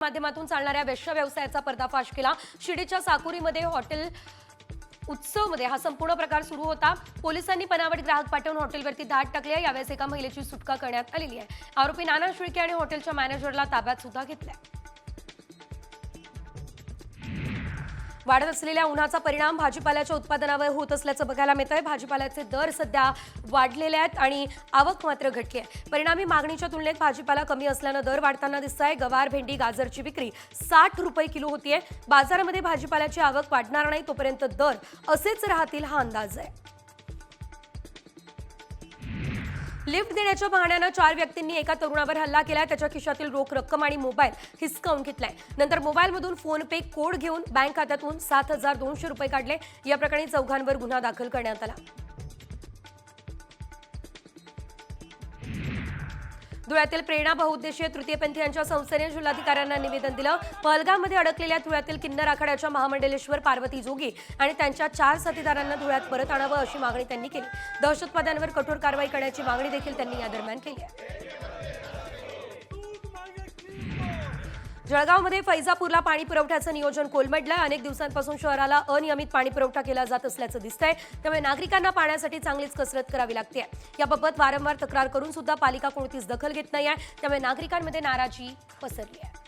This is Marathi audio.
माध्यमातून चालणाऱ्या वेश्या व्यवसायाचा पर्दाफाश केला। शिर्डीच्या साकुरीमध्ये हॉटेल उत्सवमध्ये हा संपूर्ण प्रकार सुरू होता। पोलिसांनी बनावट ग्राहक पाठवून हॉटेलवरती धाड टाकली आहे। यावेळेस एका महिलेची सुटका करण्यात आलेली आहे। आरोपी नाना शिळके आणि हॉटेलच्या मॅनेजरला ताब्यात सुद्धा घेतलाय। वाढत असलेल्या उन्हाचा परिणाम भाजीपाल्याच्या उत्पादनावर होत असल्याचं बघायला मिळतंय। भाजीपाल्याचे दर सध्या वाढलेले आहेत आणि आवक मात्र घटली आहे। परिणामी मागणीच्या तुलनेत भाजीपाला कमी असल्यानं दर वाढताना दिसतंय। गवार, भेंडी, गाजरची विक्री 60 रुपये किलो होतीये। बाजारामध्ये भाजीपाल्याची आवक वाढणार नाही तोपर्यंत दर असेच राहतील हा अंदाज आहे। लिफ्ट देण्याच्या बहाण्यानं 4 व्यक्तींनी एका तरुणावर हल्ला केलाय। त्याच्या खिशातील रोख रक्कम आणि मोबाईल हिसकावून घेतलाय। नंतर मोबाईलमधून फोन पे कोड घेऊन बँक खात्यातून 7200 रुपये काढले। या प्रकरणी चौघांवर गुन्हा दाखल करण्यात आला। धुळ्यातील प्रेरणा बहुउद्देशीय तृतीयपंथीयांच्या संस्थेने जिल्हाधिकाऱ्यांना निवेदन दिलं। पहलगाममध्ये अडकलेल्या धुळ्यातील किन्नर आखाड्याच्या महामंडलेश्वर पार्वती जोगी आणि त्यांच्या 4 साथीदारांना धुळ्यात परत आणावं अशी मागणी त्यांनी केली। दहशतवाद्यांवर कठोर कारवाई करण्याची मागणी देखील त्यांनी या दरम्यान केली आहे। जळगावमध्ये फैजापूरला पाणी पुरवठ्याचं नियोजन कोलमडलंय। अनेक दिवसांपासून शहराला अनियमित पाणी पुरवठा केला जात असल्याचं दिसतंय। त्यामुळे नागरिकांना पाण्यासाठी चांगलीच कसरत करावी लागते। याबाबत वारंवार तक्रार करून सुद्धा पालिका कोणतीच दखल घेत नाहीये। त्यामुळे नागरिकांमध्ये नाराजी पसरली आहे।